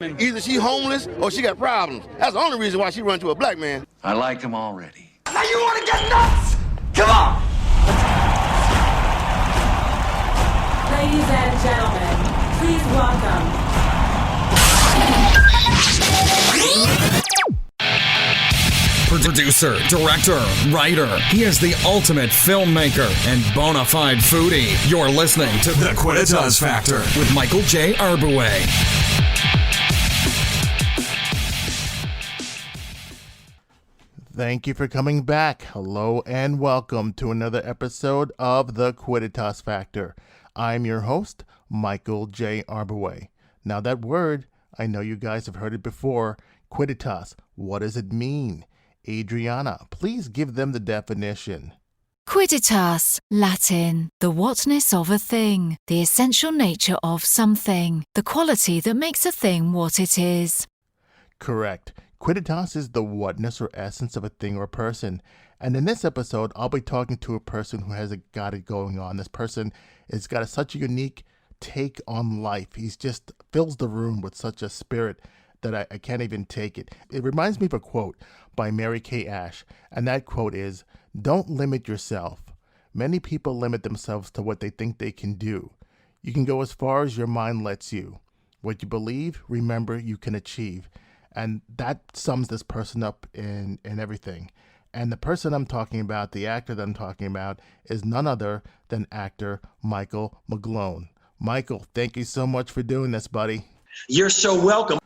Either she homeless or she got problems. That's the only reason why she run to a black man. I like him already. Now you want to get nuts? Come on! Ladies and gentlemen, please welcome. Producer, director, writer. He is the ultimate filmmaker and bona fide foodie. You're listening to The Quidditas Factor with Michael J. Arbouet. Thank you for coming back. Hello and welcome to another episode of The Quidditas Factor. I'm your host, Michael J. Arbouet. Now that word, I know you guys have heard it before. Quidditas, what does it mean? Adriana, please give them the definition. Quidditas, Latin, the whatness of a thing, the essential nature of something, the quality that makes a thing what it is. Correct. Quidditas is the whatness or essence of a thing or person. And in this episode, I'll be talking to a person who has got it going on. This person has got such a unique take on life. He's just fills the room with such a spirit that I can't even take it. It reminds me of a quote by Mary Kay Ash. And that quote is, "Don't limit yourself. Many people limit themselves to what they think they can do. You can go as far as your mind lets you. What you believe, remember, you can achieve." And that sums this person up in everything. And the person I'm talking about, the actor that I'm talking about, is none other than actor Michael McGlone. Michael, thank you so much for doing this, buddy. You're so welcome.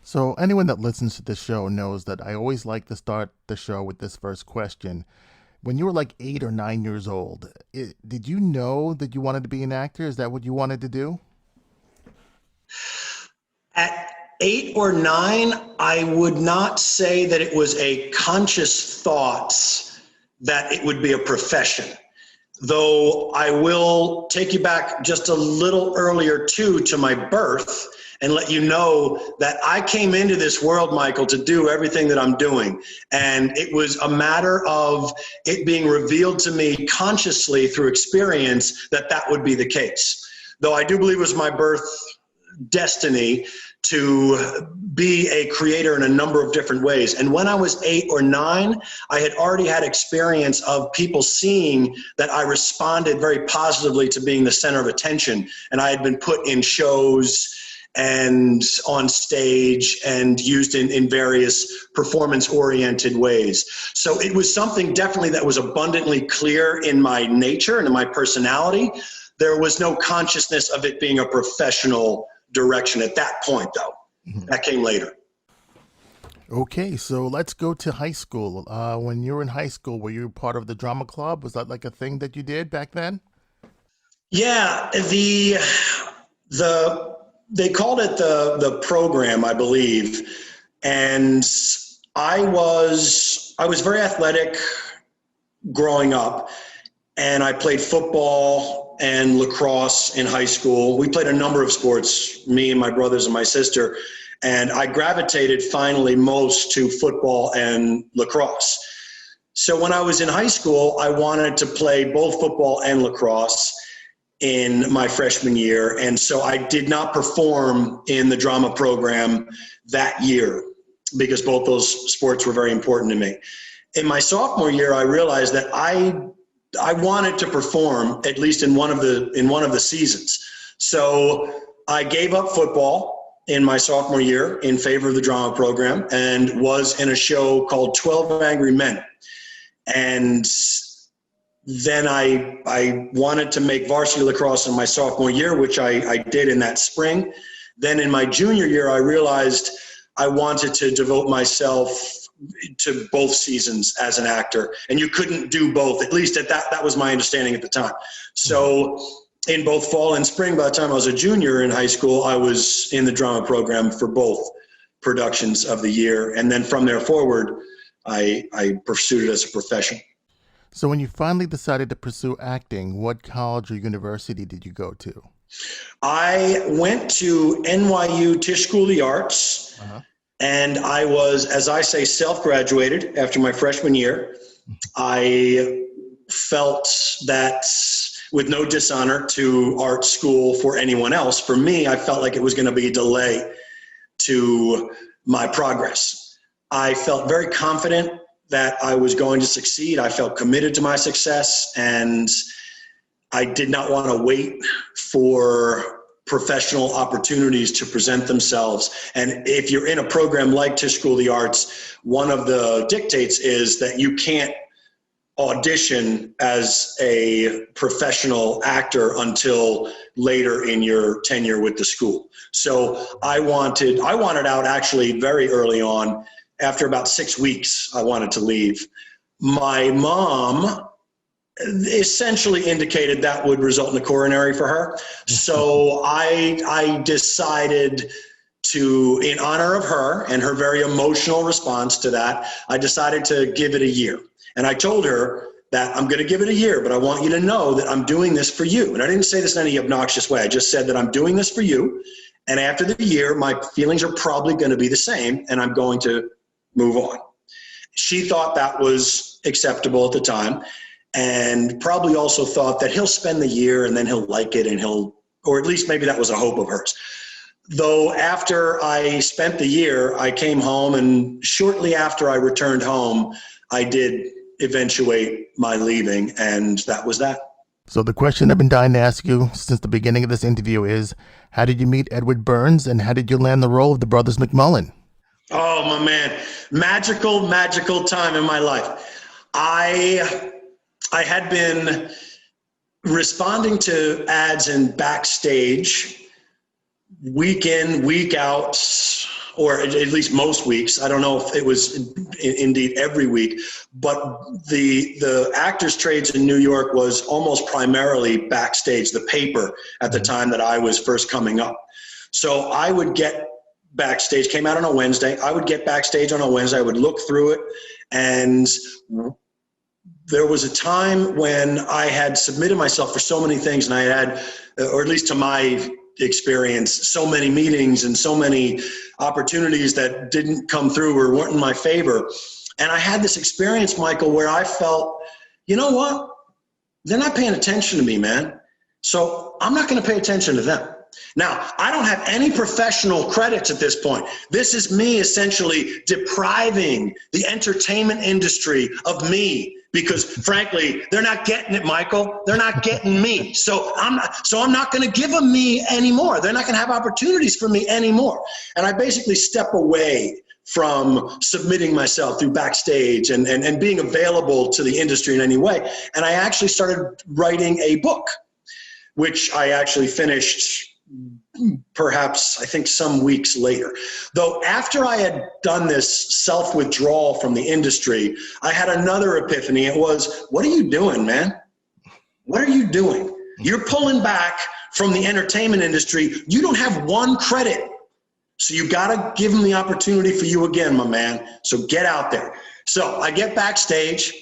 So anyone that listens to this show knows that I always like to start the show with this first question. When you were like 8 or 9 years old, did you know that you wanted to be an actor? Is that what you wanted to do? At 8 or 9, I would not say that it was a conscious thought that it would be a profession. Though I will take you back just a little earlier too to my birth and let you know that I came into this world, Michael, to do everything that I'm doing. And it was a matter of it being revealed to me consciously through experience that that would be the case. Though I do believe it was my birth destiny to be a creator in a number of different ways. And when I was 8 or 9, I had already had experience of people seeing that I responded very positively to being the center of attention. And I had been put in shows and on stage and used in various performance-oriented ways. So it was something definitely that was abundantly clear in my nature and in my personality. There was no consciousness of it being a professional direction at that point, though. Mm-hmm. That came later. Okay, so let's go to high school. When you were in high school, were you part of the drama club? Was that like a thing that you did back then? Yeah, they called it the program, I believe. And I was very athletic growing up, and I played football and lacrosse in high school. We played a number of sports, me and my brothers and my sister, and I gravitated finally most to football and lacrosse. So when I was in high school, I wanted to play both football and lacrosse in my freshman year, and so I did not perform in the drama program that year because both those sports were very important to me. In my sophomore year, I realized that I wanted to perform at least in one of the seasons. So I gave up football in my sophomore year in favor of the drama program and was in a show called 12 Angry Men. And then I wanted to make varsity lacrosse in my sophomore year, which I did in that spring. Then in my junior year, I realized I wanted to devote myself to both seasons as an actor, and you couldn't do both. At least that was my understanding at the time. So in both fall and spring, by the time I was a junior in high school, I was in the drama program for both productions of the year. And then from there forward, I pursued it as a profession. So when you finally decided to pursue acting, what college or university did you go to? I went to NYU Tisch School of the Arts. Uh-huh. And I was, as I say, self-graduated after my freshman year. I felt that, with no dishonor to art school for anyone else, for me, I felt like it was going to be a delay to my progress. I felt very confident that I was going to succeed. I felt committed to my success, and I did not want to wait for professional opportunities to present themselves. And if you're in a program like Tisch School of the Arts, one of the dictates is that you can't audition as a professional actor until later in your tenure with the school. So I wanted out actually very early on. After about 6 weeks, I wanted to leave. My mom essentially indicated that would result in a coronary for her. So I decided to, in honor of her and her very emotional response to that, I decided to give it a year. And I told her that I'm going to give it a year, but I want you to know that I'm doing this for you. And I didn't say this in any obnoxious way. I just said that I'm doing this for you. And after the year, my feelings are probably going to be the same, and I'm going to move on. She thought that was acceptable at the time, and probably also thought that he'll spend the year and then he'll like it, and or at least maybe that was a hope of hers. Though after I spent the year, I came home, and shortly after I returned home, I did eventuate my leaving, and that was that. So the question I've been dying to ask you since the beginning of this interview is, how did you meet Edward Burns, and how did you land the role of the Brothers McMullen? Oh, my man. Magical, magical time in my life. I had been responding to ads in Backstage week in, week out, or at least most weeks. I don't know if it was indeed every week, but the actors' trades in New York was almost primarily Backstage, the paper at the time that I was first coming up. So I would get Backstage, came out on a Wednesday. I would get Backstage on a Wednesday. I would look through it, and there was a time when I had submitted myself for so many things, and I had, or at least to my experience, so many meetings and so many opportunities that didn't come through or weren't in my favor. And I had this experience, Michael, where I felt, you know what? They're not paying attention to me, man. So I'm not going to pay attention to them. Now, I don't have any professional credits at this point. This is me essentially depriving the entertainment industry of me, because frankly, they're not getting it, Michael. They're not getting me. So I'm not going to give them me anymore. They're not going to have opportunities for me anymore. And I basically step away from submitting myself through Backstage and being available to the industry in any way. And I actually started writing a book, which I actually finished perhaps, I think, some weeks later. Though after I had done this self-withdrawal from the industry, I had another epiphany. It was, what are you doing, man? What are you doing? You're pulling back from the entertainment industry. You don't have one credit. So you got to give them the opportunity for you again, my man. So get out there. So I get Backstage,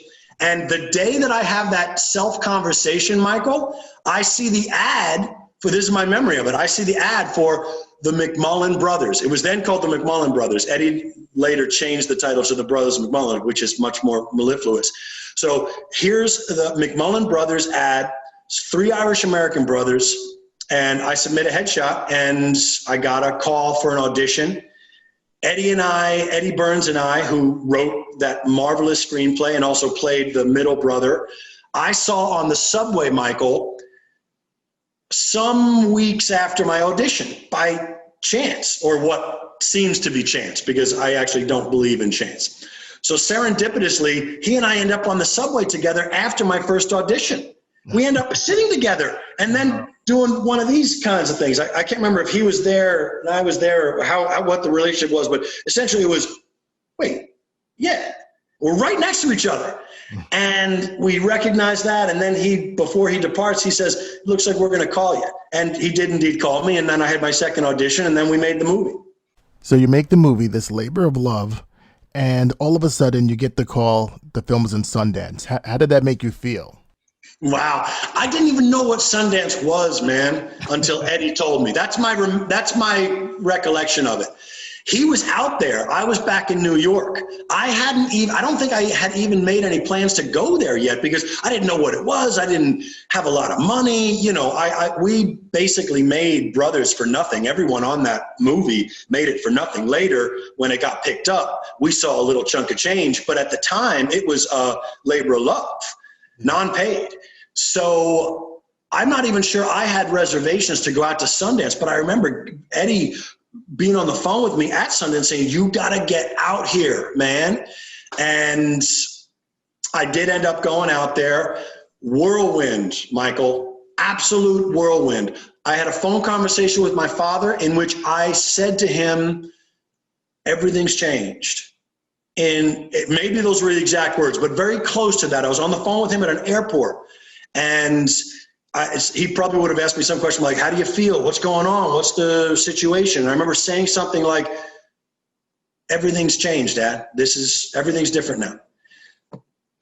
and the day that I have that self-conversation, Michael, I see the ad for, this is my memory of it, I see the ad for the McMullen Brothers. It was then called the McMullen Brothers. Eddie later changed the title to the Brothers McMullen, which is much more mellifluous. So here's the McMullen Brothers ad, 3 Irish-American brothers, and I submit a headshot, and I got a call for an audition. Eddie Burns and I, who wrote that marvelous screenplay and also played the middle brother, I saw on the subway, Michael, some weeks after my audition, by chance, or what seems to be chance, because I actually don't believe in chance. So serendipitously, he and I end up on the subway together after my first audition. We end up sitting together and then doing one of these kinds of things. I can't remember if he was there and I was there, or what the relationship was, but essentially it was, wait, yeah, we're right next to each other. And we recognize that. And then before he departs, he says, looks like we're going to call you. And he did indeed call me. And then I had my second audition, and then we made the movie. So you make the movie, this labor of love, and all of a sudden you get the call, the film is in Sundance. How did that make you feel? Wow. I didn't even know what Sundance was, man, until Eddie told me. That's my recollection of it. He was out there. I was back in New York. I don't think I had even made any plans to go there yet because I didn't know what it was. I didn't have a lot of money. You know, we basically made Brothers for nothing. Everyone on that movie made it for nothing. Later, when it got picked up, we saw a little chunk of change. But at the time, it was a labor of love, non-paid. So I'm not even sure I had reservations to go out to Sundance, but I remember Eddie being on the phone with me at Sundance saying, you got to get out here, man. And I did end up going out there. Whirlwind, Michael, absolute whirlwind. I had a phone conversation with my father in which I said to him, everything's changed. And maybe those were the exact words, but very close to that. I was on the phone with him at an airport, and he probably would have asked me some question like, how do you feel? What's going on? What's the situation? And I remember saying something like, everything's changed, Dad. Everything's different now.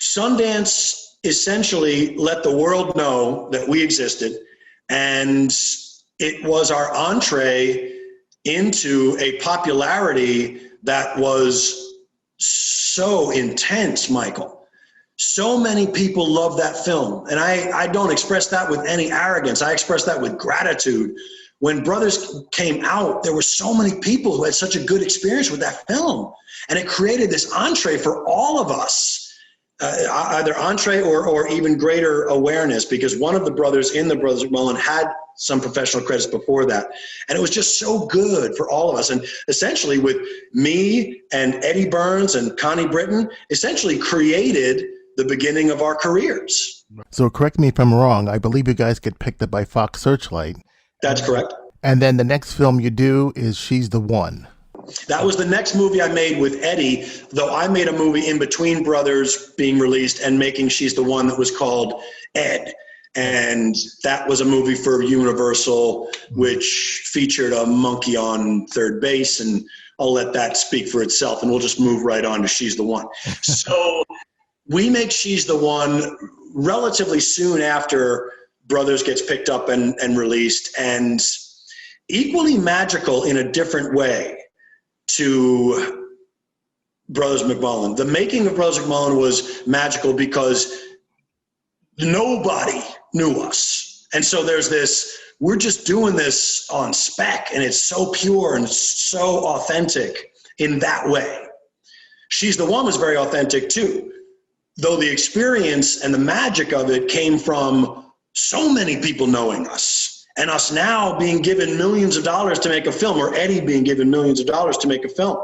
Sundance essentially let the world know that we existed, and it was our entree into a popularity that was so intense, Michael. So many people love that film. And I don't express that with any arrogance. I express that with gratitude. When Brothers came out, there were so many people who had such a good experience with that film. And it created this entree for all of us, either entree or even greater awareness, because one of the brothers in the Brothers McMullen had some professional credits before that. And it was just so good for all of us. And essentially with me and Eddie Burns and Connie Britton, essentially created the beginning of our careers. So correct me if I'm wrong. I believe you guys get picked up by Fox Searchlight. That's correct. And then the next film you do is She's the One. That was the next movie I made with Eddie, though I made a movie in between Brothers being released and making She's the One that was called Ed. And that was a movie for Universal, which featured a monkey on third base. And I'll let that speak for itself, and we'll just move right on to She's the One. So we make She's the One relatively soon after Brothers gets picked up and released, and equally magical in a different way to Brothers McMullen. The making of Brothers McMullen was magical because nobody knew us. And so there's this, we're just doing this on spec, and it's so pure and so authentic in that way. She's the One was very authentic too, though the experience and the magic of it came from so many people knowing us, and us now being given millions of dollars to make a film, or Eddie being given millions of dollars to make a film.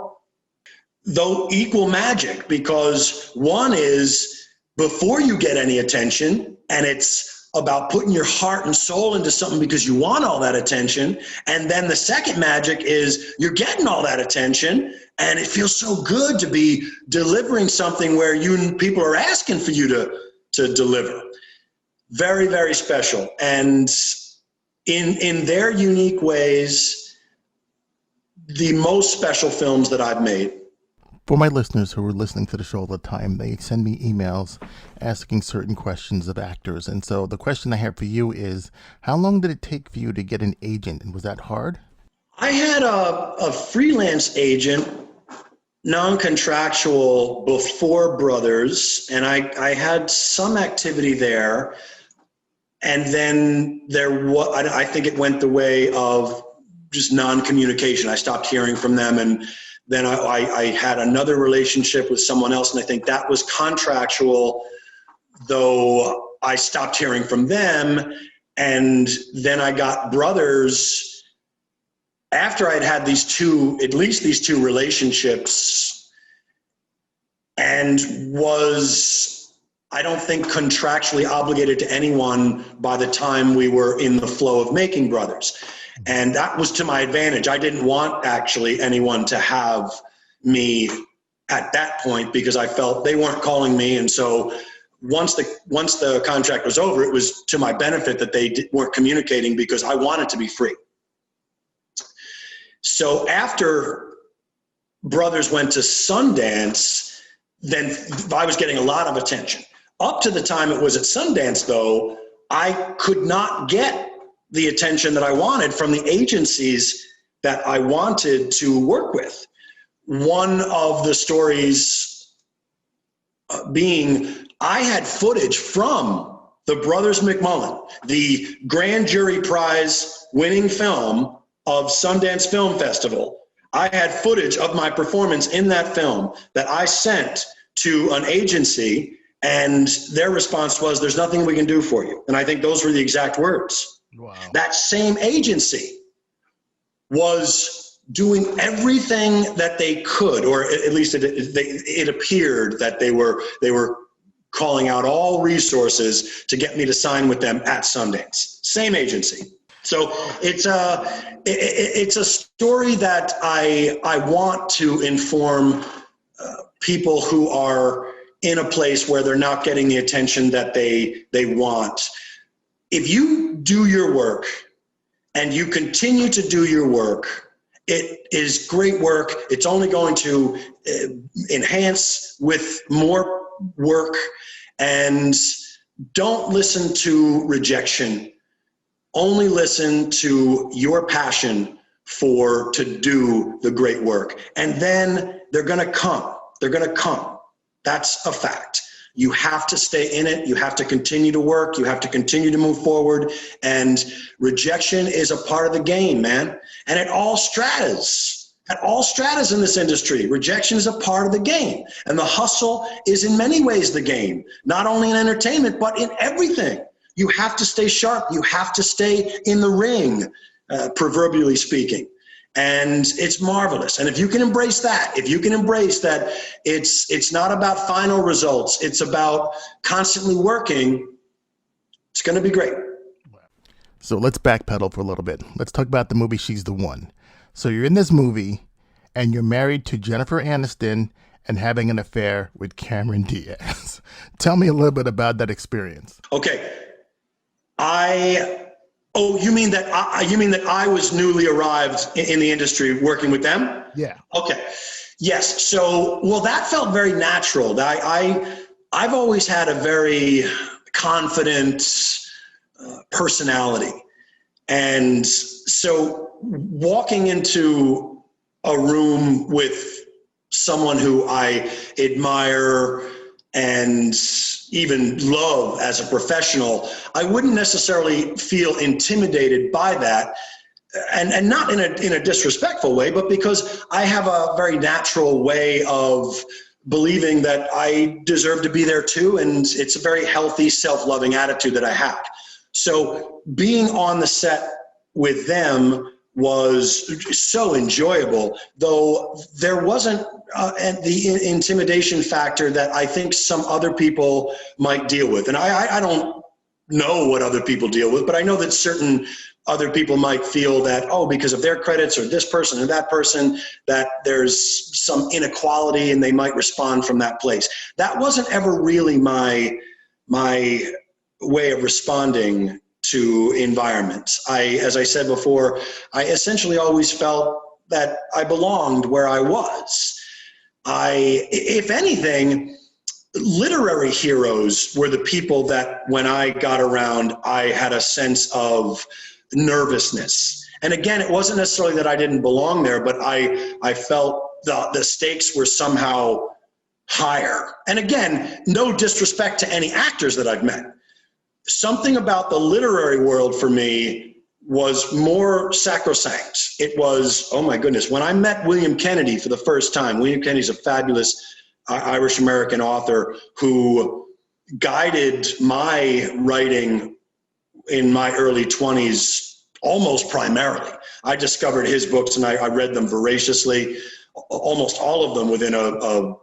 Though equal magic, because one is before you get any attention, and it's about putting your heart and soul into something because you want all that attention. And then the second magic is you're getting all that attention, and it feels so good to be delivering something where people are asking for you to deliver. Very, very special. And in their unique ways, the most special films that I've made. For my listeners who are listening to the show all the time, they send me emails asking certain questions of actors. And so the question I have for you is, how long did it take for you to get an agent? And was that hard? I had a freelance agent, non-contractual, before Brothers, and I had some activity there. And then I think it went the way of just non-communication. I stopped hearing from them, and then I had another relationship with someone else, and I think that was contractual, though I stopped hearing from them. And then I got Brothers after I'd had at least these two relationships, and was, I don't think, contractually obligated to anyone by the time we were in the flow of making Brothers. And that was to my advantage. I didn't want actually anyone to have me at that point because I felt they weren't calling me. And so once the contract was over, it was to my benefit that they weren't communicating because I wanted to be free. So after Brothers went to Sundance, then I was getting a lot of attention. Up to the time it was at Sundance, though, I could not get the attention that I wanted from the agencies that I wanted to work with. One of the stories being I had footage from the Brothers McMullen, the grand jury prize winning film of Sundance Film Festival. I had footage of my performance in that film that I sent to an agency, and their response was, "There's nothing we can do for you." And I think those were the exact words. Wow. That same agency was doing everything that they could, or at least it appeared that they were calling out all resources to get me to sign with them at Sundance. Same agency. So it's a story that I want to inform people who are in a place where they're not getting the attention that they want. If you do your work and you continue to do your work, it is great work. It's only going to enhance with more work. And don't listen to rejection. Only listen to your passion to do the great work. And then they're going to come. They're going to come. That's a fact. You have to stay in it. You have to continue to work. You have to continue to move forward. And rejection is a part of the game, man. And at all stratas in this industry, rejection is a part of the game. And the hustle is in many ways the game, not only in entertainment, but in everything. You have to stay sharp. You have to stay in the ring, proverbially speaking. And it's marvelous. And if you can embrace that, it's not about final results, it's about constantly working, it's going to be great. So let's backpedal for a little bit. Let's talk about the movie She's the One. So you're in this movie and you're married to Jennifer Aniston and having an affair with Cameron Diaz. Tell me a little bit about that experience. Okay. You mean that I was newly arrived in the industry working with them? Yeah. Okay. Yes. So, well, that felt very natural. I've always had a very confident personality. And so walking into a room with someone who I admire and even love as a professional, I wouldn't necessarily feel intimidated by that, and not in a disrespectful way, but because I have a very natural way of believing that I deserve to be there too, and it's a very healthy, self-loving attitude that I have. So being on the set with them was so enjoyable, though there wasn't the intimidation factor that I think some other people might deal with. And I don't know what other people deal with, but I know that certain other people might feel that, because of their credits or this person or that person, that there's some inequality and they might respond from that place. That wasn't ever really my way of responding to environments. As I said before, I essentially always felt that I belonged where I was. If anything, literary heroes were the people that when I got around, I had a sense of nervousness. And again, it wasn't necessarily that I didn't belong there, but I felt the stakes were somehow higher. And again, no disrespect to any actors that I've met. Something about the literary world for me was more sacrosanct. It was, oh my goodness, when I met William Kennedy for the first time. William Kennedy's a fabulous Irish-American author who guided my writing in my early 20s almost primarily. I discovered his books and I read them voraciously, almost all of them within a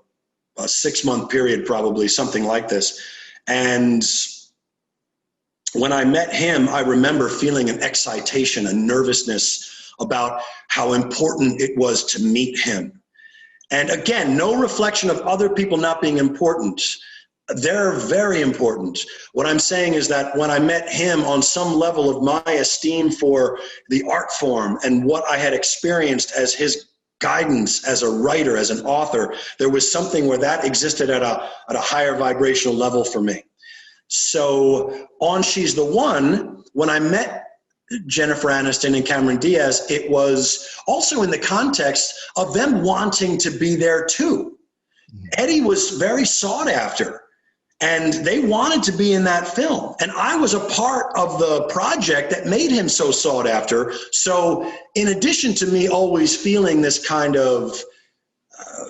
6-month period, probably, something like this. And when I met him, I remember feeling an excitation, a nervousness about how important it was to meet him. And again, no reflection of other people not being important. They're very important. What I'm saying is that when I met him, on some level of my esteem for the art form and what I had experienced as his guidance as a writer, as an author, there was something where that existed at a higher vibrational level for me. So on She's the One, when I met Jennifer Aniston and Cameron Diaz, it was also in the context of them wanting to be there too. Eddie was very sought after, and they wanted to be in that film. And I was a part of the project that made him so sought after. So in addition to me always feeling this kind of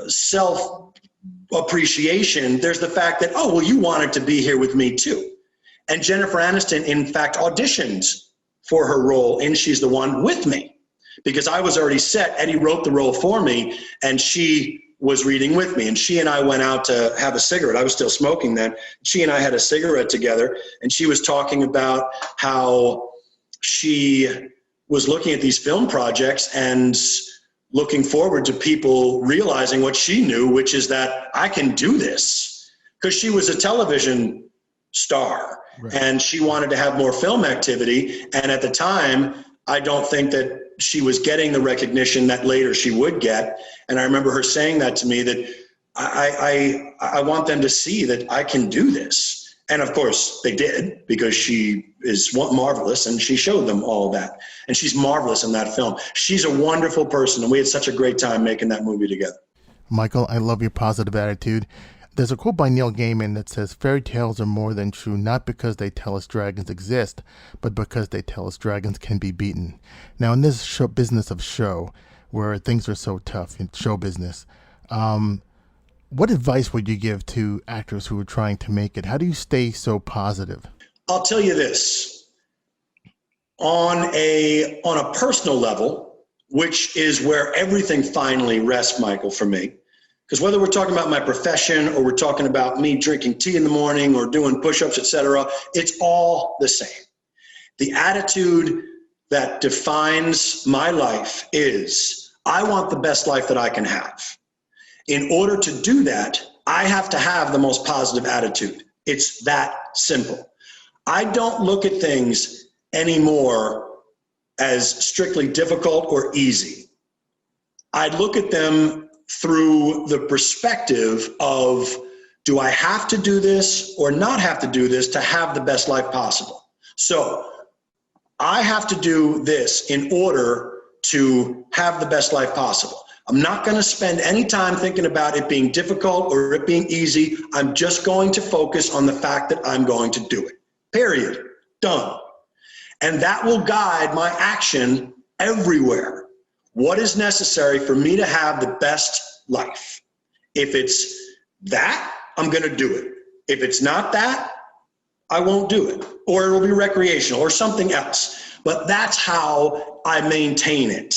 self-appreciation, there's the fact that, oh, well, you wanted to be here with me too. And Jennifer Aniston, in fact, auditioned for her role in She's the One with me, because I was already set. Eddie wrote the role for me, and she was reading with me. And she and I went out to have a cigarette. I was still smoking then. She and I had a cigarette together, and she was talking about how she was looking at these film projects and looking forward to people realizing what she knew, which is that I can do this, because she was a television star. Right. And she wanted to have more film activity. And at the time, I don't think that she was getting the recognition that later she would get. And I remember her saying that to me, that I want them to see that I can do this. And of course they did, because she is marvelous, and she showed them all that. And she's marvelous in that film. She's a wonderful person, and we had such a great time making that movie together. Michael, I love your positive attitude. There's a quote by Neil Gaiman that says, "Fairy tales are more than true, not because they tell us dragons exist, but because they tell us dragons can be beaten." Now, in this business of show, where things are so tough in show business, what advice would you give to actors who are trying to make it? How do you stay so positive? I'll tell you this. On a personal level, which is where everything finally rests, Michael, for me, because whether we're talking about my profession or we're talking about me drinking tea in the morning or doing push-ups, etc., it's all the same. The attitude that defines my life is, I want the best life that I can have. In order to do that, I have to have the most positive attitude. It's that simple. I don't look at things anymore as strictly difficult or easy. I look at them through the perspective of, do I have to do this or not have to do this to have the best life possible? So I have to do this in order to have the best life possible. I'm not going to spend any time thinking about it being difficult or it being easy. I'm just going to focus on the fact that I'm going to do it. Period. Done. And that will guide my action everywhere. What is necessary for me to have the best life? If it's that, I'm going to do it. If it's not that, I won't do it. Or it will be recreational or something else. But that's how I maintain it.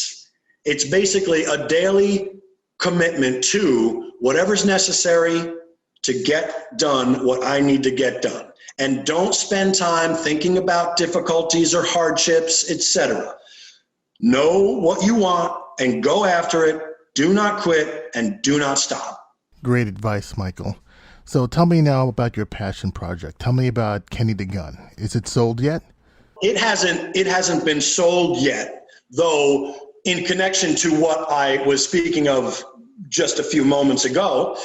It's basically a daily commitment to whatever's necessary to get done what I need to get done. And don't spend time thinking about difficulties or hardships, etc. Know what you want and go after it. Do not quit and do not stop. Great advice, Michael. So tell me now about your passion project. Tell me about Kenny the Gun. Is it sold yet? It hasn't been sold yet, though in connection to what I was speaking of just a few moments ago,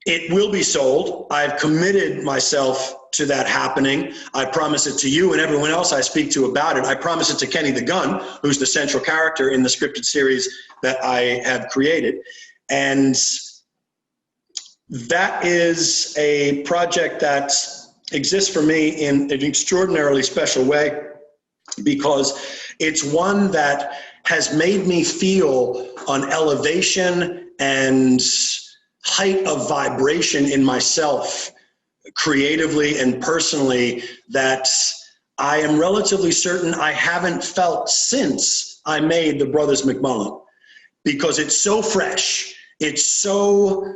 it will be sold. I've committed myself to that happening. I promise it to you and everyone else I speak to about it. I promise it to Kenny the Gun, who's the central character in the scripted series that I have created. And that is a project that exists for me in an extraordinarily special way, because it's one that has made me feel an elevation and height of vibration in myself, creatively and personally, that I am relatively certain I haven't felt since I made the Brothers McMullen, because it's so fresh, it's so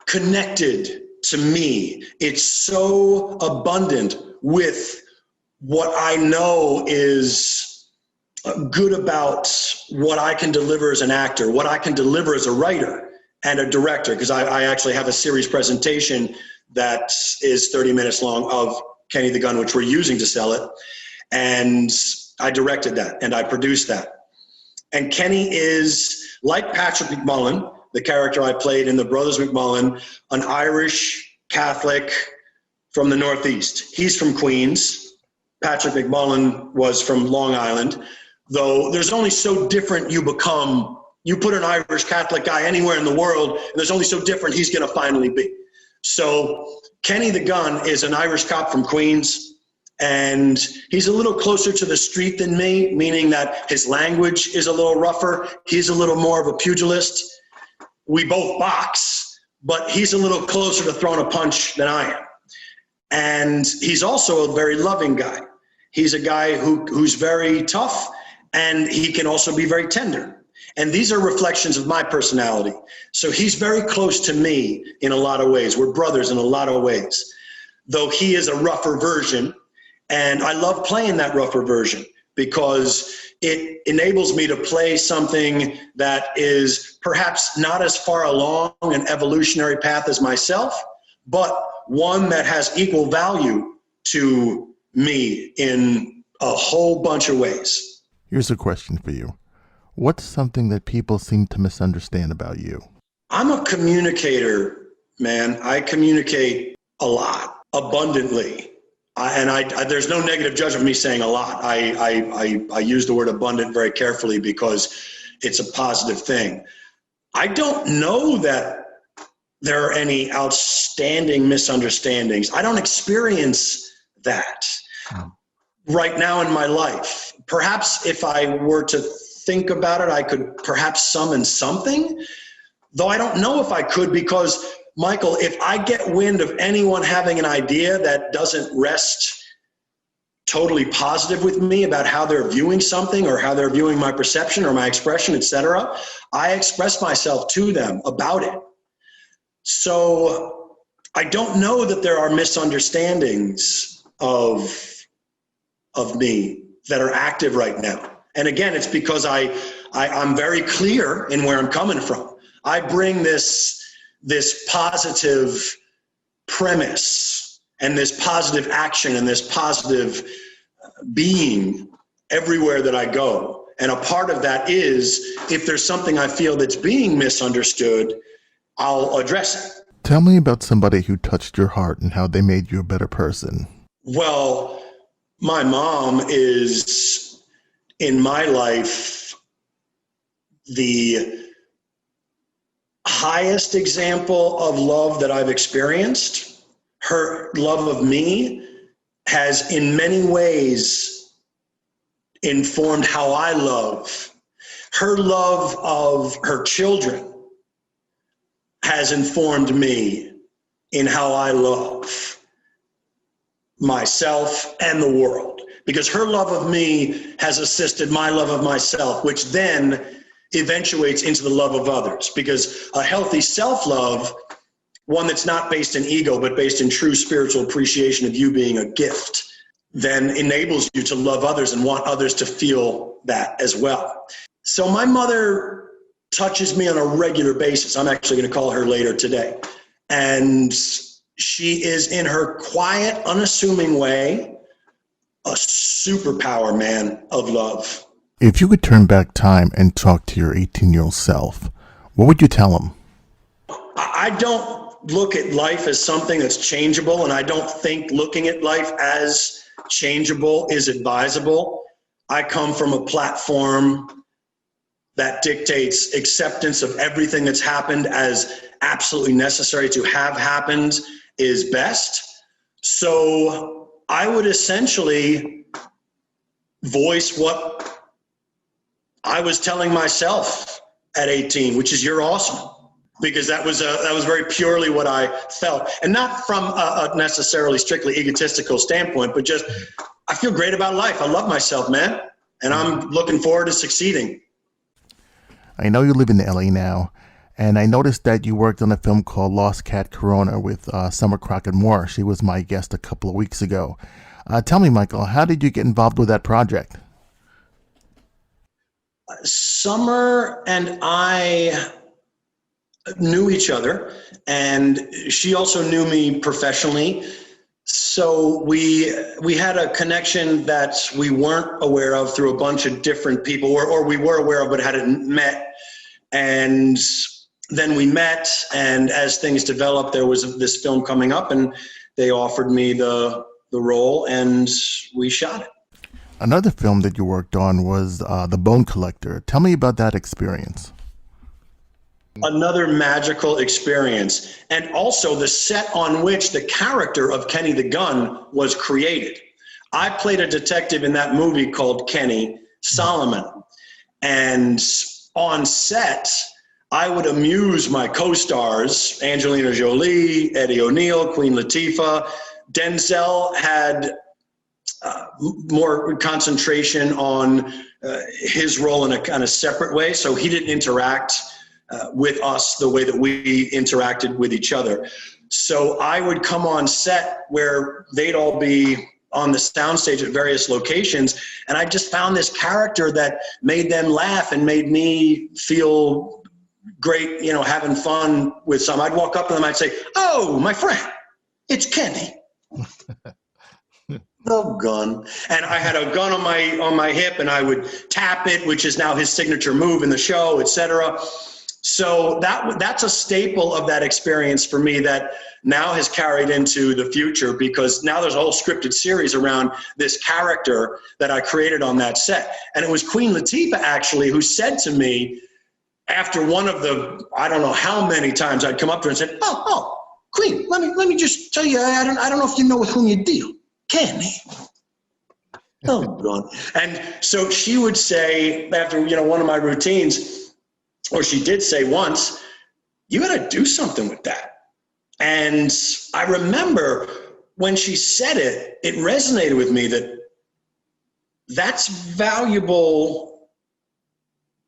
connected to me, it's so abundant with what I know is good about what I can deliver as an actor, what I can deliver as a writer and a director, because I actually have a series presentation that is 30 minutes long of Kenny the Gun, which we're using to sell it. And I directed that and I produced that. And Kenny is, like Patrick McMullen, the character I played in the Brothers McMullen, an Irish Catholic from the Northeast. He's from Queens. Patrick McMullen was from Long Island, though there's only so different you become. You put an Irish Catholic guy anywhere in the world, and there's only so different he's going to finally be. So Kenny the Gun is an Irish cop from Queens, and he's a little closer to the street than me, meaning that his language is a little rougher. He's a little more of a pugilist. We both box, but he's a little closer to throwing a punch than I am. And he's also a very loving guy. He's a guy who's very tough, and he can also be very tender. And these are reflections of my personality. So he's very close to me in a lot of ways. We're brothers in a lot of ways, though he is a rougher version. And I love playing that rougher version because it enables me to play something that is perhaps not as far along an evolutionary path as myself, but one that has equal value to me in a whole bunch of ways. Here's a question for you. What's something that people seem to misunderstand about you? I'm a communicator, man. I communicate a lot, abundantly. There's no negative judgment of me saying a lot. I use the word abundant very carefully because it's a positive thing. I don't know that there are any outstanding misunderstandings. I don't experience that right now in my life. Perhaps if I were to think about it, I could perhaps summon something, though I don't know if I could, because Michael, if I get wind of anyone having an idea that doesn't rest totally positive with me about how they're viewing something or how they're viewing my perception or my expression, etc., I express myself to them about it. So I don't know that there are misunderstandings of me that are active right now. And again, it's because I'm very clear in where I'm coming from. I bring this positive premise and this positive action and this positive being everywhere that I go. And a part of that is, if there's something I feel that's being misunderstood, I'll address it. Tell me about somebody who touched your heart and how they made you a better person. Well, my mom is, in my life, the highest example of love that I've experienced. Her love of me has in many ways informed how I love. Her love of her children has informed me in how I love myself and the world, because her love of me has assisted my love of myself, which then eventuates into the love of others. Because a healthy self-love, one that's not based in ego, but based in true spiritual appreciation of you being a gift, then enables you to love others and want others to feel that as well. So my mother touches me on a regular basis. I'm actually going to call her later today. And she is, in her quiet, unassuming way, a superpower, man, of love. If you could turn back time and talk to your 18-year-old self, what would you tell him? I don't look at life as something that's changeable, and I don't think looking at life as changeable is advisable. I come from a platform that dictates acceptance of everything that's happened as absolutely necessary to have happened is best. So I would essentially voice what I was telling myself at 18, which is, you're awesome. Because that was very purely what I felt. And not from a necessarily strictly egotistical standpoint, but just, I feel great about life. I love myself, man. And I'm looking forward to succeeding. I know you live in LA now, and I noticed that you worked on a film called Lost Cat Corona with Summer Crockett Moore. She was my guest a couple of weeks ago. Tell me, Michael, how did you get involved with that project? Summer and I knew each other, and she also knew me professionally. So we had a connection that we weren't aware of through a bunch of different people, or we were aware of but hadn't met. And then we met, and as things developed, there was this film coming up, and they offered me the role, and we shot it. Another film that you worked on was The Bone Collector. Tell me about that experience. Another magical experience, and also the set on which the character of Kenny the Gun was created. I played a detective in that movie called Kenny Solomon, and on set, I would amuse my co-stars, Angelina Jolie, Eddie O'Neill, Queen Latifah. Denzel had more concentration on his role in a kind of separate way, so he didn't interact with us the way that we interacted with each other. So I would come on set where they'd all be on the soundstage at various locations, and I just found this character that made them laugh and made me feel great, you know, having fun with some. I'd walk up to them, I'd say, "Oh, my friend, it's Kenny." The gun. And I had a gun on my hip, and I would tap it, which is now his signature move in the show, etc. So that's a staple of that experience for me that now has carried into the future, because now there's a whole scripted series around this character that I created on that set. And it was Queen Latifah actually who said to me after one of the, I don't know how many times I'd come up to her and said, oh, Queen, let me just tell you, I don't know if you know with whom you deal. Kenny. Oh, God. And so she would say after, one of my routines, or she did say once, "You got to do something with that." And I remember when she said it, it resonated with me that that's valuable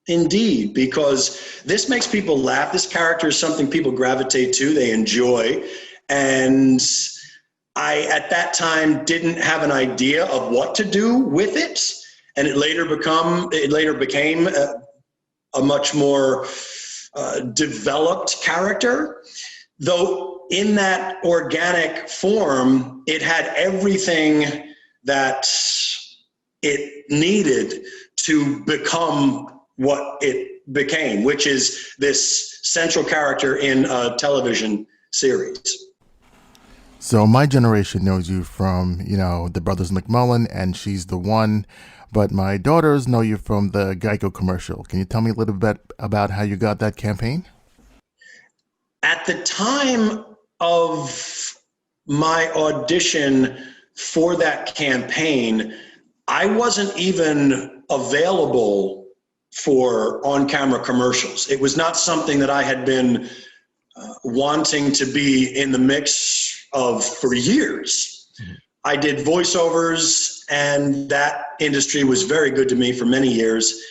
indeed, because this makes people laugh. This character is something people gravitate to, they enjoy. And I, at that time, didn't have an idea of what to do with it. And it later became a much more developed character, though in that organic form, it had everything that it needed to become what it became, which is this central character in a television series. So my generation knows you from, the Brothers McMullen and She's the One. But my daughters know you from the GEICO commercial. Can you tell me a little bit about how you got that campaign? At the time of my audition for that campaign, I wasn't even available for on-camera commercials. It was not something that I had been wanting to be in the mix of for years. Mm-hmm. I did voiceovers, and that industry was very good to me for many years.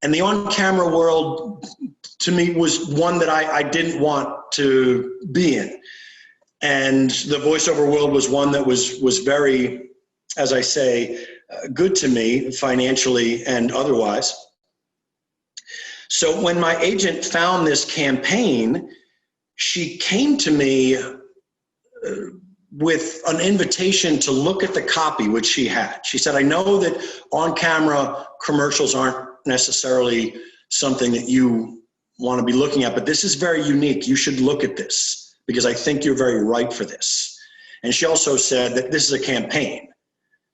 And the on-camera world, to me, was one that I didn't want to be in. And the voiceover world was one that was very, as I say, good to me financially and otherwise. So when my agent found this campaign, she came to me with an invitation to look at the copy, which she had. She said, "I know that on-camera commercials aren't necessarily something that you want to be looking at, but this is very unique. You should look at this because I think you're very right for this." And she also said that this is a campaign.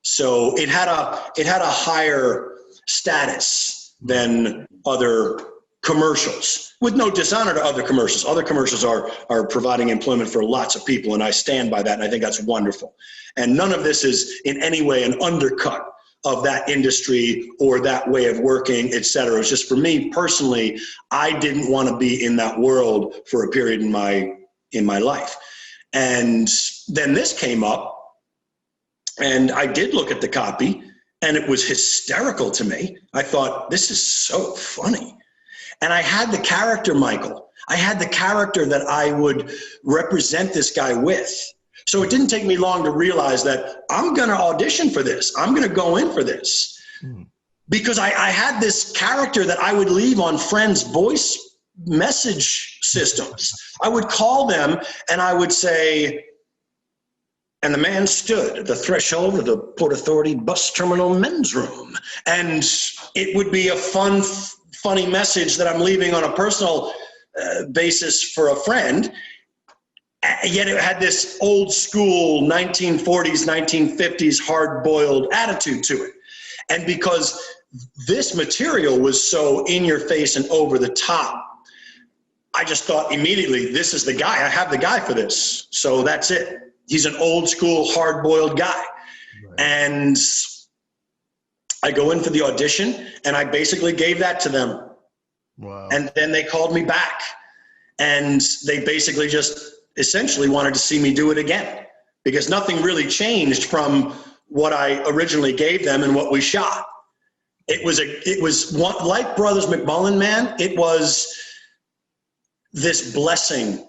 So it had a higher status than other commercials, with no dishonor to other commercials. Other commercials are providing employment for lots of people, and I stand by that, and I think that's wonderful. And none of this is in any way an undercut of that industry or that way of working, et cetera. It's just for me personally, I didn't want to be in that world for a period in my life. And then this came up, and I did look at the copy, and it was hysterical to me. I thought, this is so funny. And I had the character, Michael. I had the character that I would represent this guy with. So it didn't take me long to realize that I'm going to audition for this. I'm going to go in for this. Because I had this character that I would leave on friends' voice message systems. I would call them and I would say, "And the man stood at the threshold of the Port Authority bus terminal men's room." And it would be a funny message that I'm leaving on a personal basis for a friend. Yet it had this old school 1940s, 1950s hard-boiled attitude to it. And because this material was so in your face and over the top, I just thought immediately, this is the guy. I have the guy for this. So that's it. He's an old school hard-boiled guy. Right. And I go in for the audition and I basically gave that to them. Wow. And then they called me back and they basically just essentially wanted to see me do it again, because nothing really changed from what I originally gave them and what we shot. It was one, like Brothers McMullen, man. It was this blessing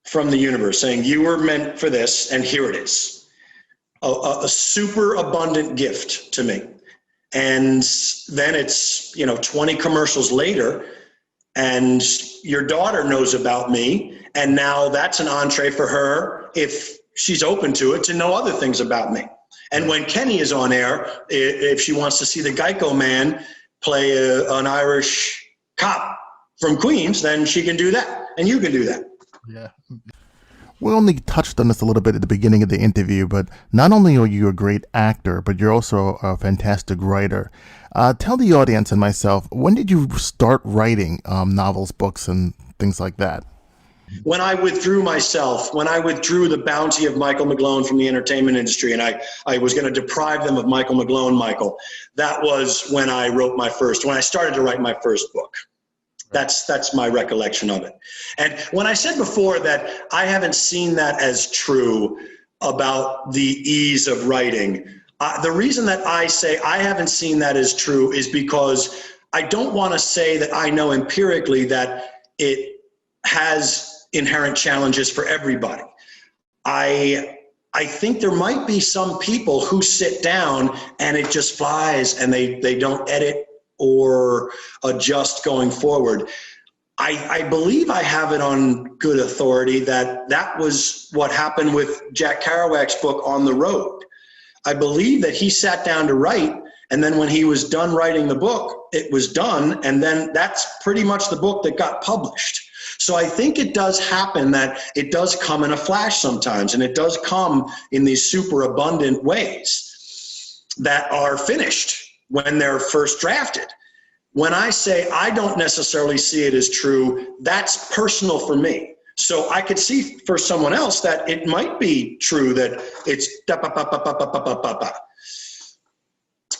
from the universe saying, you were meant for this, and here it is. A super abundant gift to me. And then it's, 20 commercials later, and your daughter knows about me, and now that's an entree for her, if she's open to it, to know other things about me. And when Kenny is on air, if she wants to see the GEICO man play an Irish cop from Queens, then she can do that, and you can do that. Yeah. We only touched on this a little bit at the beginning of the interview, but not only are you a great actor, but you're also a fantastic writer. Tell the audience and myself, when did you start writing novels, books, and things like that? When I withdrew myself, when I withdrew the bounty of Michael McGlone from the entertainment industry, and I was going to deprive them of Michael McGlone, that was when I started to write my first book. That's my recollection of it. And when I said before that I haven't seen that as true about the ease of writing, the reason that I say I haven't seen that as true is because I don't want to say that I know empirically that it has inherent challenges for everybody. I think there might be some people who sit down and it just flies and they don't edit or adjust going forward. I believe I have it on good authority that was what happened with Jack Kerouac's book On the Road. I believe that he sat down to write, and then when he was done writing the book, it was done, and then that's pretty much the book that got published. So I think it does happen that it does come in a flash sometimes, and it does come in these super abundant ways that are finished when they're first drafted. When I say I don't necessarily see it as true, that's personal for me. So I could see for someone else that it might be true that it's da-ba-ba-ba-ba-ba-ba-ba-ba.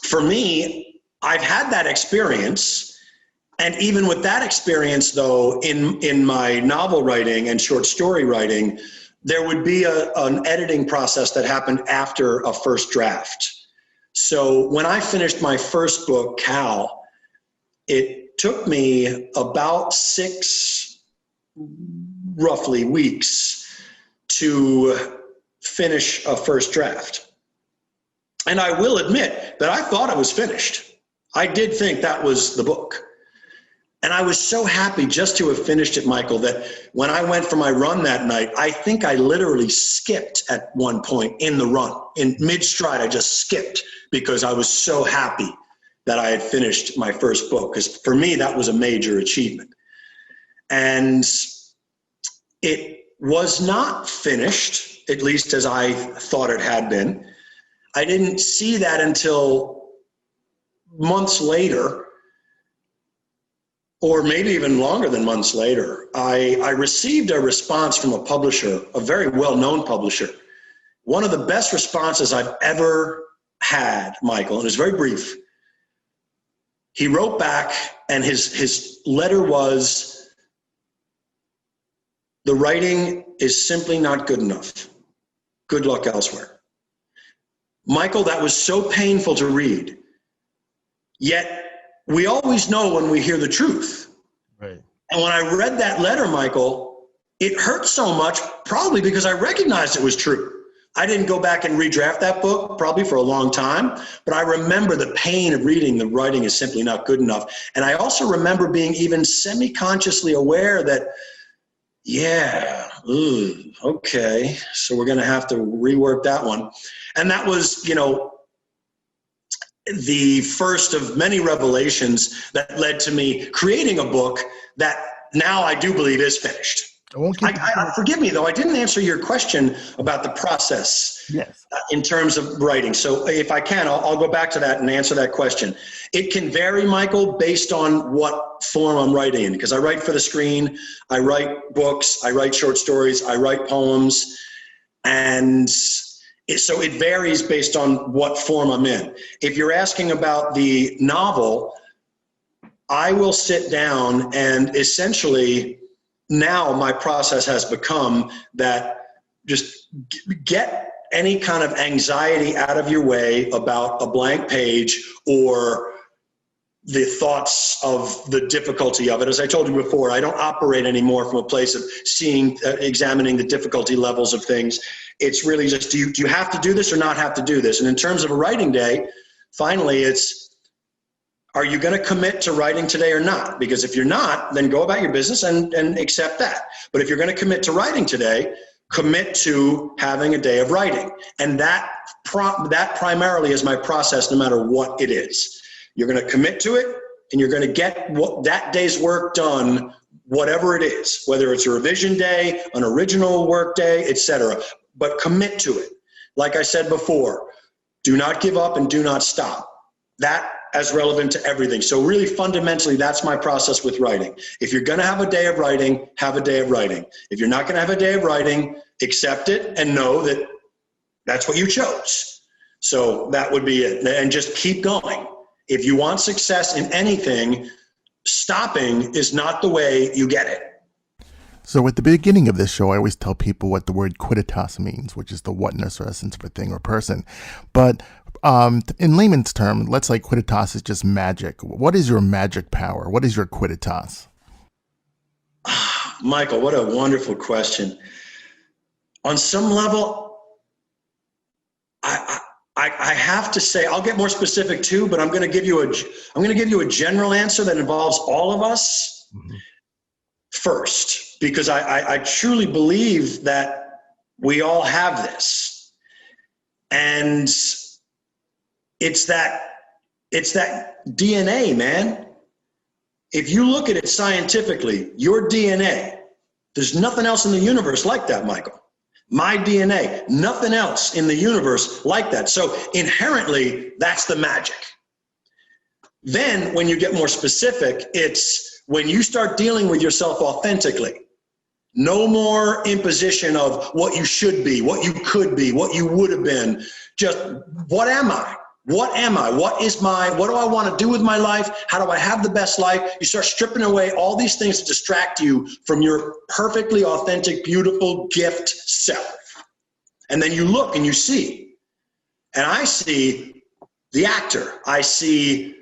For me, I've had that experience. And even with that experience, though, in my novel writing and short story writing, there would be an editing process that happened after a first draft. So when I finished my first book, Cal, it took me about 6 roughly weeks to finish a first draft. And I will admit that I thought it was finished. I did think that was the book. And I was so happy just to have finished it, Michael, that when I went for my run that night, I think I literally skipped at one point in the run. In mid-stride, I just skipped because I was so happy that I had finished my first book. Because for me, that was a major achievement. And it was not finished, at least as I thought it had been. I didn't see that until months later, or maybe even longer than months later. I received a response from a publisher, a very well-known publisher. One of the best responses I've ever had, Michael, and it was very brief. He wrote back, and his letter was, "The writing is simply not good enough. Good luck elsewhere." Michael, that was so painful to read. Yet we always know when we hear the truth. Right. And when I read that letter, Michael, it hurt so much, probably because I recognized it was true. I didn't go back and redraft that book probably for a long time, but I remember the pain of reading the writing is simply not good enough. And I also remember being even semi-consciously aware that, okay, so we're going to have to rework that one. And that was, the first of many revelations that led to me creating a book that now I do believe is finished. I won't keep forgive me, though. I didn't answer your question about the process. Yes. In terms of writing. So if I can, I'll go back to that and answer that question. It can vary, Michael, based on what form I'm writing in, because I write for the screen, I write books, I write short stories, I write poems, and so it varies based on what form I'm in. If you're asking about the novel, I will sit down and essentially now my process has become that just get any kind of anxiety out of your way about a blank page or the thoughts of the difficulty of it. As I told you before, I don't operate anymore from a place of examining the difficulty levels of things. It's really just, do you have to do this or not have to do this? And in terms of a writing day, finally, are you going to commit to writing today or not? Because if you're not, then go about your business and accept that. But if you're going to commit to writing today, commit to having a day of writing. And that primarily is my process, no matter what it is. You're going to commit to it, and you're going to get that day's work done, whatever it is, whether it's a revision day, an original work day, etc. But commit to it. Like I said before, do not give up and do not stop. That as relevant to everything. So really fundamentally, that's my process with writing. If you're going to have a day of writing, have a day of writing. If you're not going to have a day of writing, accept it and know that that's what you chose. So that would be it. And just keep going. If you want success in anything, stopping is not the way you get it. So at the beginning of this show, I always tell people what the word Quidditas means, which is the whatness or essence of a thing or person. But in layman's term, let's say Quidditas is just magic. What is your magic power? What is your Quidditas? Michael, what a wonderful question. On some level, I have to say, I'll get more specific too, but I'm going to give you a general answer that involves all of us first, because I truly believe that we all have this. And it's that DNA, man. If you look at it scientifically, your DNA, there's nothing else in the universe like that, Michael. My DNA, nothing else in the universe like that. So inherently, that's the magic. Then when you get more specific, it's when you start dealing with yourself authentically. No more imposition of what you should be, what you could be, what you would have been. Just, what am I? What am I? What do I want to do with my life? How do I have the best life? You start stripping away all these things that distract you from your perfectly authentic, beautiful gift self. And then you look and you see, and I see the actor. I see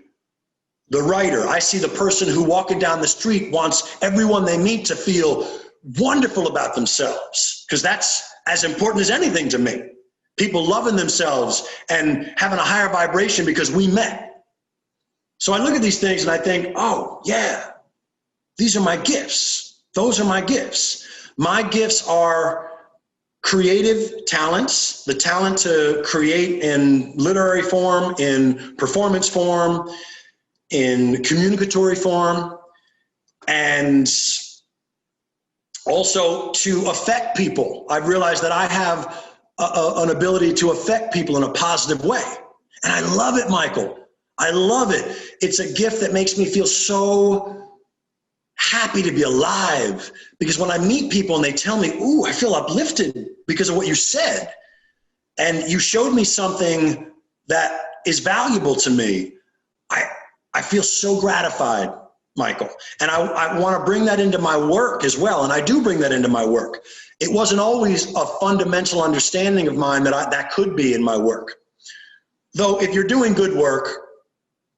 the writer. I see the person who walking down the street wants everyone they meet to feel wonderful about themselves, because that's as important as anything to me. People loving themselves and having a higher vibration because we met. So I look at these things and I think, oh yeah, these are my gifts. Those are my gifts. My gifts are creative talents, the talent to create in literary form, in performance form, in communicatory form, and also to affect people. I've realized that I have an ability to affect people in a positive way. And I love it, Michael. I love it. It's a gift that makes me feel so happy to be alive, because when I meet people and they tell me, ooh, I feel uplifted because of what you said, and you showed me something that is valuable to me, I feel so gratified, Michael. And I want to bring that into my work as well. And I do bring that into my work. It wasn't always a fundamental understanding of mine that could be in my work. Though if you're doing good work,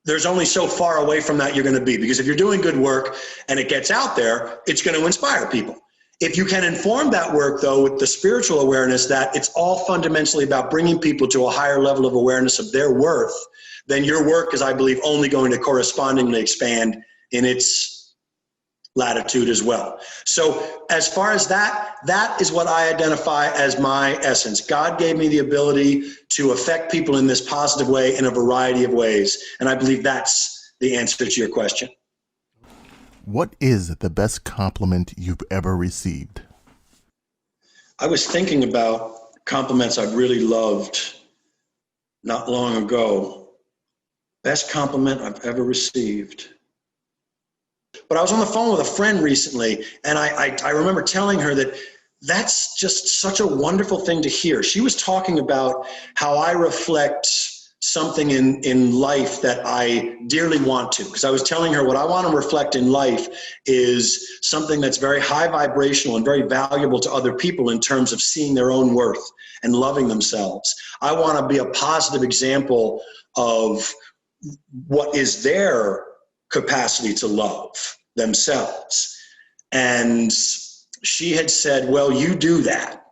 there's only so far away from that you're going to be, because if you're doing good work and it gets out there, it's going to inspire people. If you can inform that work, though, with the spiritual awareness that it's all fundamentally about bringing people to a higher level of awareness of their worth, then your work is, I believe, only going to correspondingly expand in its latitude as well. So as far as that is what I identify as my essence. God gave me the ability to affect people in this positive way in a variety of ways. And I believe that's the answer to your question. What is the best compliment you've ever received? I was thinking about compliments I really loved not long ago. Best compliment I've ever received. But I was on the phone with a friend recently, and I remember telling her that that's just such a wonderful thing to hear. She was talking about how I reflect something in life that I dearly want to. Because I was telling her what I want to reflect in life is something that's very high vibrational and very valuable to other people in terms of seeing their own worth and loving themselves. I want to be a positive example of what is their capacity to love themselves. And she had said, well, you do that.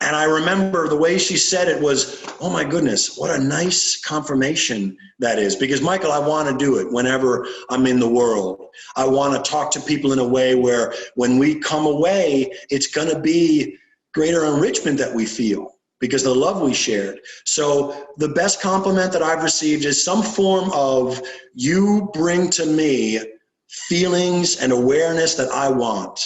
And I remember the way she said it was, oh my goodness, what a nice confirmation that is. Because Michael, I want to do it whenever I'm in the world. I want to talk to people in a way where when we come away, it's going to be greater enrichment that we feel because of the love we shared. So the best compliment that I've received is some form of, you bring to me feelings and awareness that I want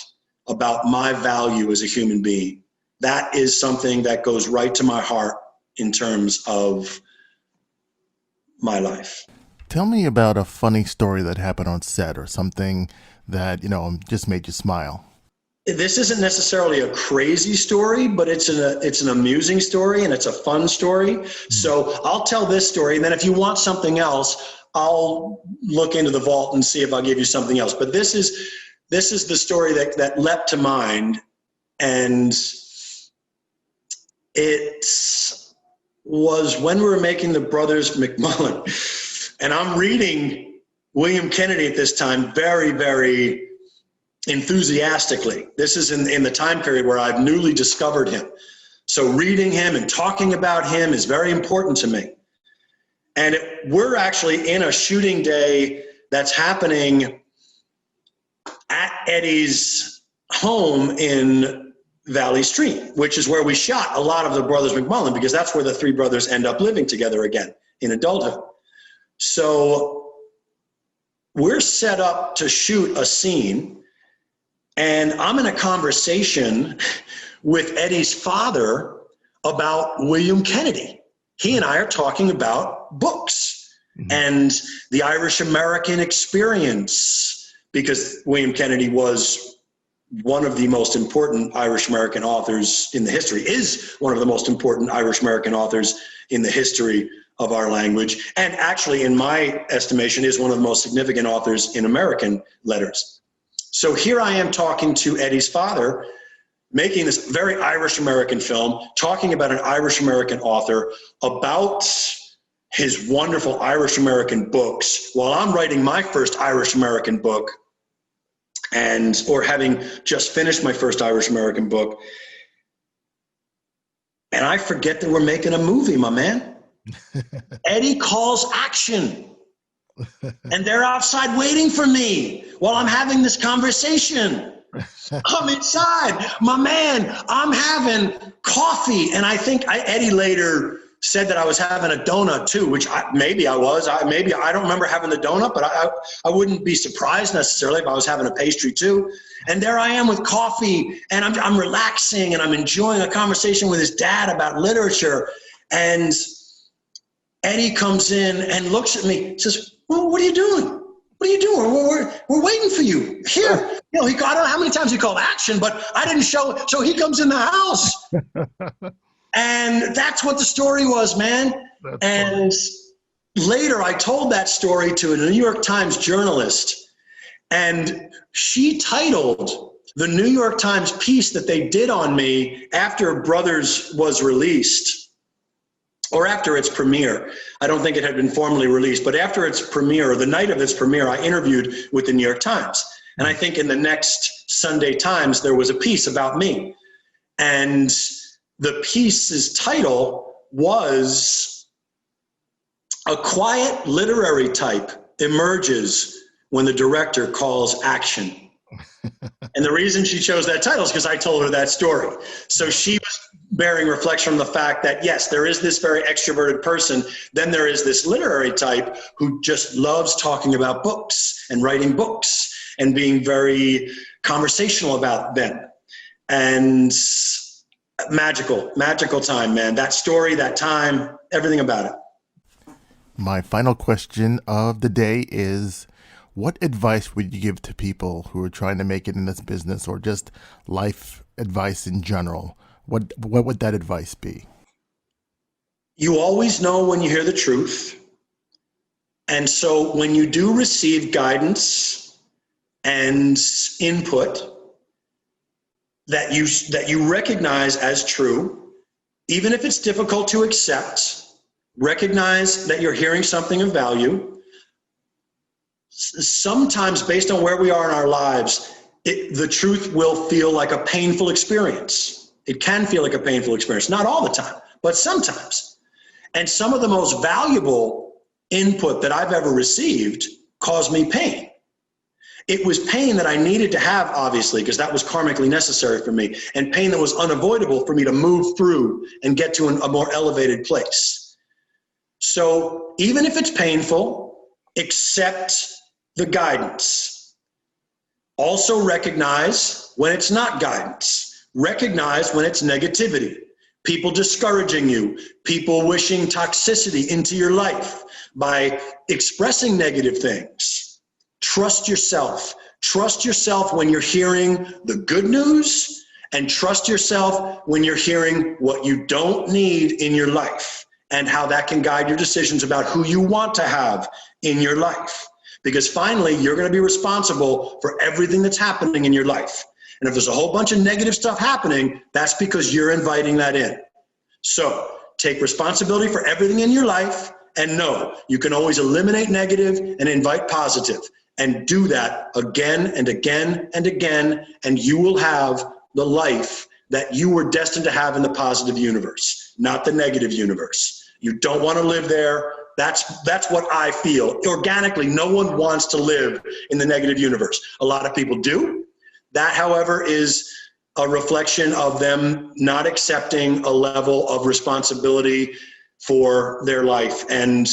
about my value as a human being. That is something that goes right to my heart in terms of my life. Tell me about a funny story that happened on set or something that, just made you smile. This isn't necessarily a crazy story, but it's an amusing story and it's a fun story. Mm-hmm. So I'll tell this story, and then if you want something else, I'll look into the vault and see if I'll give you something else. But this is the story that leapt to mind, and it was when we were making the Brothers McMullen, and I'm reading William Kennedy at this time very, very enthusiastically. This is in the time period where I've newly discovered him. So reading him and talking about him is very important to me. And we're actually in a shooting day that's happening at Eddie's home in Valley Stream, which is where we shot a lot of the Brothers McMullen, because that's where the three brothers end up living together again in adulthood. So we're set up to shoot a scene, and I'm in a conversation with Eddie's father about William Kennedy. He and I are talking about books and the Irish American experience, because William Kennedy was one of the most important Irish American authors in the history, is one of the most important Irish American authors in the history of our language. And actually, in my estimation, is one of the most significant authors in American letters. So here I am talking to Eddie's father, making this very Irish American film, talking about an Irish American author, about his wonderful Irish American books, while I'm writing my first Irish American book, or having just finished my first Irish American book. And I forget that we're making a movie, my man. Eddie calls action. And they're outside waiting for me while I'm having this conversation. I'm inside, my man, I'm having coffee. And I think Eddie later said that I was having a donut too, which maybe I was. I don't remember having the donut, but I wouldn't be surprised necessarily if I was having a pastry too. And there I am with coffee, and I'm relaxing, and I'm enjoying a conversation with his dad about literature. And Eddie comes in and looks at me, says, well, what are you doing? What are you doing? We're waiting for you here. I don't know how many times he called action, but I didn't show it. So he comes in the house. And that's what the story was, man. And later I told that story to a New York Times journalist, and she titled the New York Times piece that they did on me after Brothers was released, or after its premiere. I don't think it had been formally released, but after its premiere, or the night of its premiere, I interviewed with the New York Times. And I think in the next Sunday Times, there was a piece about me. And the piece's title was "A Quiet Literary Type Emerges When the Director Calls Action." And the reason she chose that title is because I told her that story. So she was bearing reflection from the fact that, yes, there is this very extroverted person. Then there is this literary type who just loves talking about books and writing books and being very conversational about them. And magical time, man. That story, that time, everything about it. My final question of the day is, what advice would you give to people who are trying to make it in this business, or just life advice in general? What would that advice be? You always know when you hear the truth. And so when you do receive guidance and input that you recognize as true, even if it's difficult to accept, recognize that you're hearing something of value. Sometimes, based on where we are in our lives, the truth will feel like a painful experience. It can feel like a painful experience, not all the time, but sometimes. And some of the most valuable input that I've ever received caused me pain. It was pain that I needed to have, obviously, because that was karmically necessary for me, and pain that was unavoidable for me to move through and get to a more elevated place. So even if it's painful, accept the guidance. Also recognize when it's not guidance. Recognize when it's negativity. People discouraging you, people wishing toxicity into your life by expressing negative things. Trust yourself. Trust yourself when you're hearing the good news, and trust yourself when you're hearing what you don't need in your life, and how that can guide your decisions about who you want to have in your life. Because finally, you're going to be responsible for everything that's happening in your life. And if there's a whole bunch of negative stuff happening, that's because you're inviting that in. So take responsibility for everything in your life, and know you can always eliminate negative and invite positive. And do that again and again and again, and you will have the life that you were destined to have in the positive universe, not the negative universe. You don't want to live there. That's what I feel. Organically, no one wants to live in the negative universe. A lot of people do. That, however, is a reflection of them not accepting a level of responsibility for their life. And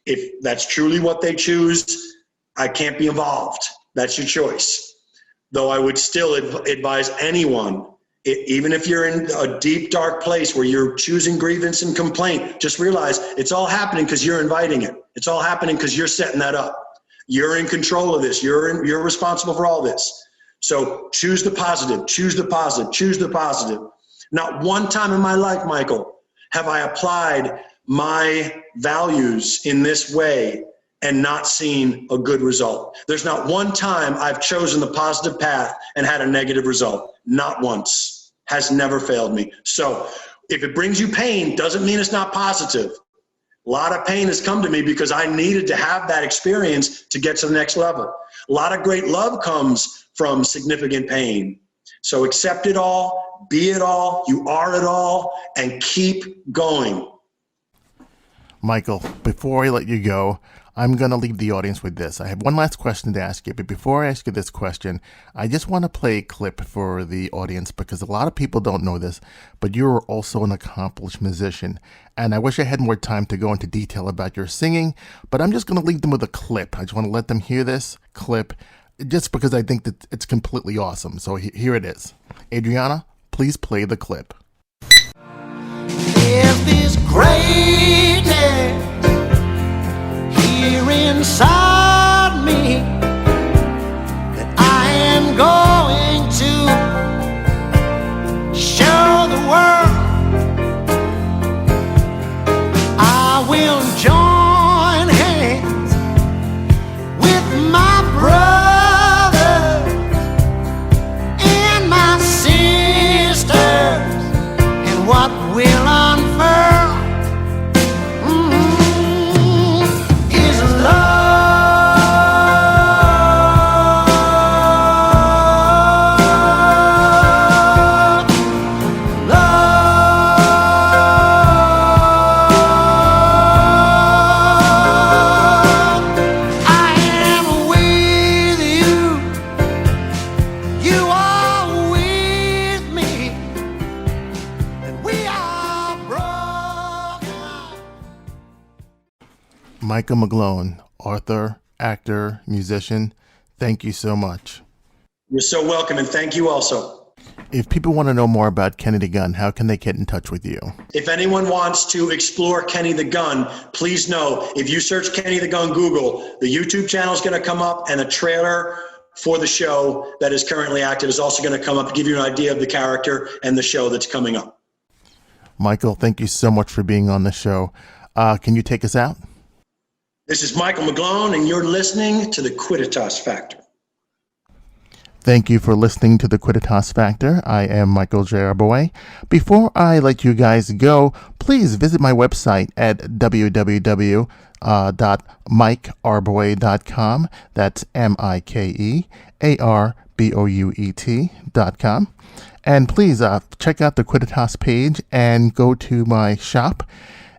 if that's truly what they choose, I can't be involved. That's your choice. Though I would still advise anyone, even if you're in a deep, dark place where you're choosing grievance and complaint, just realize it's all happening because you're inviting it. It's all happening because you're setting that up. You're in control of this. You're responsible for all this. So choose the positive, choose the positive, choose the positive. Not one time in my life, Michael, have I applied my values in this way and not seen a good result. There's not one time I've chosen the positive path and had a negative result. Not once. Has never failed me. So if it brings you pain, doesn't mean it's not positive. A lot of pain has come to me because I needed to have that experience to get to the next level. A lot of great love comes from significant pain. So accept it all, be it all, you are it all, and keep going. Michael, before I let you go, I'm going to leave the audience with this. I have one last question to ask you, but before I ask you this question, I just want to play a clip for the audience because a lot of people don't know this, but you're also an accomplished musician. And I wish I had more time to go into detail about your singing, but I'm just going to leave them with a clip. I just want to let them hear this clip just because I think that it's completely awesome. So here it is. Adriana, please play the clip. There's this greatness here inside me that I am going to show the world. I will join hands with my brothers and my sisters, and what will unfurl is love. I am with you. You are with me. And we are broken. Michael McGlone, author, actor, musician, Thank you so much. You're so welcome, and thank you also. If people want to know more about Kenny the Gun, how can they get in touch with you? If anyone wants to explore Kenny the Gun, please know, if you search Kenny the Gun Google, the YouTube channel is going to come up, and a trailer for the show that is currently active is also going to come up to give you an idea of the character and the show that's coming up. Michael, thank you so much for being on the show. Can you take us out? This is Michael McGlone, and you're listening to the Quidditas Factor. Thank you for listening to the Quidditas Factor. I am Michael J. Arbouet. Before I let you guys go, please visit my website at www.mikearbouet.com. That's MikeArbouet.com. And please check out the Quidditas page and go to my shop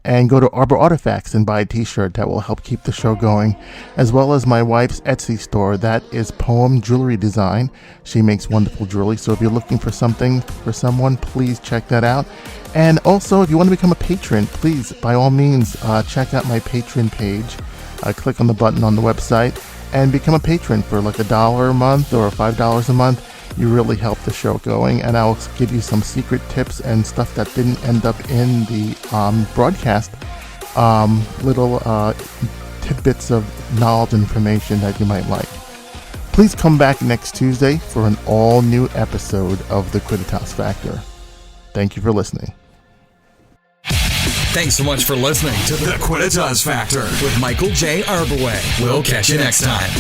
and go to Arbor Artifacts and buy a t-shirt that will help keep the show going, as well as my wife's Etsy store. That is Poem Jewelry Design. She makes wonderful jewelry, so if you're looking for something for someone, please check that out. And also, if you want to become a patron, please, by all means, check out my Patreon page. Click on the button on the website and become a patron for like $1 a month or $5 a month. You really help the show going, and I'll give you some secret tips and stuff that didn't end up in the broadcast. Little tidbits of knowledge and information that you might like. Please come back next Tuesday for an all-new episode of the Quidditas Factor. Thank you for listening. Thanks so much for listening to the Quidditas Factor with Michael J. Arbouet. We'll catch you next time.